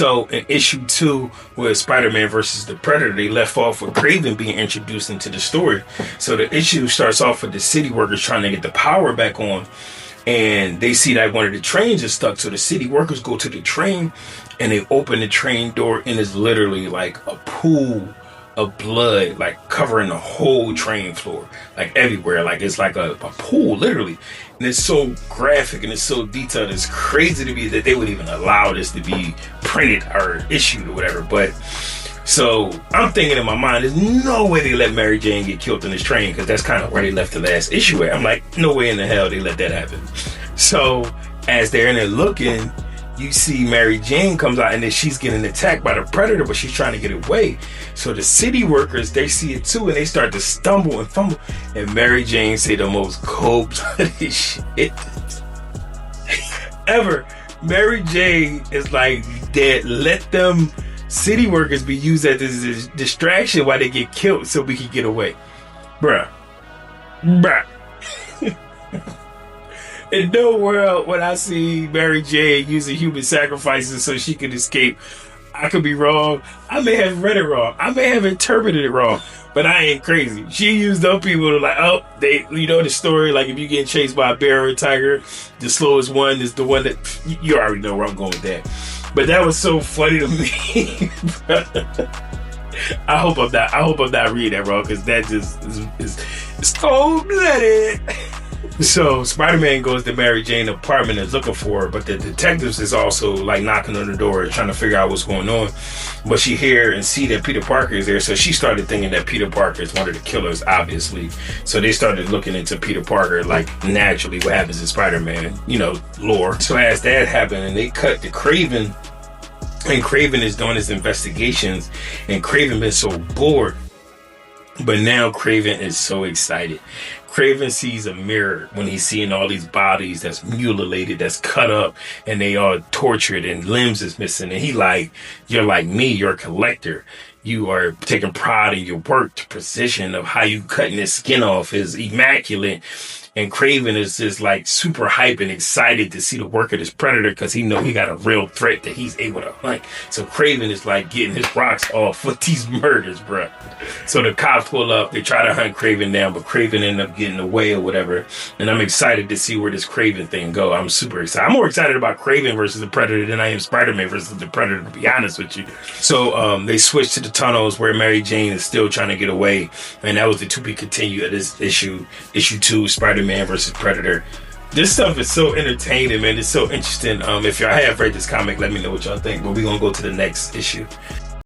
So in issue 2, with Spider-Man versus the Predator, they left off with Kraven being introduced into the story. So the issue starts off with the city workers trying to get the power back on, and they see that one of the trains is stuck. So the city workers go to the train and they open the train door, and it's literally like a pool of blood, like covering the whole train floor, like everywhere. Like it's like a pool, literally. And it's so graphic and it's so detailed. It's crazy to me that they would even allow this to be printed or issued or whatever. But so I'm thinking in my mind, there's no way they let Mary Jane get killed in this train, because that's kind of where they left the last issue at. I'm like, no way in the hell they let that happen. So as they're in there looking, you see Mary Jane comes out, and then she's getting attacked by the Predator, but she's trying to get away. So the city workers, they see it too, and they start to stumble and fumble. And Mary Jane say the most cold-blooded shit ever. Mary Jane is like, that let them city workers be used as this distraction while they get killed so we can get away. Bruh. In no world would I see Mary Jane using human sacrifices so she could escape. I could be wrong. I may have read it wrong. I may have interpreted it wrong, but I ain't crazy. She used those people to like, oh, they, you know the story, like if you get chased by a bear or a tiger, the slowest one is the one that, you already know where I'm going with that. But that was so funny to me. I hope I'm not reading that wrong, because that just is cold-blooded. So Spider-Man goes to Mary Jane's apartment and is looking for her, but the detectives is also like knocking on the door trying to figure out what's going on. But she hear and see that Peter Parker is there, so she started thinking that Peter Parker is one of the killers, obviously. So they started looking into Peter Parker, like naturally what happens in Spider-Man, you know, lore. So as that happened, and they cut to Kraven, and Kraven is doing his investigations, and Kraven been so bored, but now Kraven is so excited. Kraven sees a mirror when he's seeing all these bodies that's mutilated, that's cut up, and they are tortured, and limbs is missing. And he like, you're like me, you're a collector. You are taking pride in your work. The precision of how you cutting his skin off is immaculate. And Kraven is just like super hype and excited to see the work of this Predator, because he know he got a real threat that he's able to hunt. So Kraven is like getting his rocks off with these murders, bruh. So the cops pull up, they try to hunt Kraven down, but Kraven end up getting away or whatever. And I'm excited to see where this Kraven thing go. I'm super excited. I'm more excited about Kraven versus the Predator than I am Spider-Man versus the Predator, to be honest with you. So they switch to the tunnels where Mary Jane is still trying to get away. And that was the to be continued of this issue 2, Spider-Man versus Predator. This stuff is so entertaining, man. It's so interesting. If y'all have read this comic, let me know what y'all think. But we're gonna go to the next issue.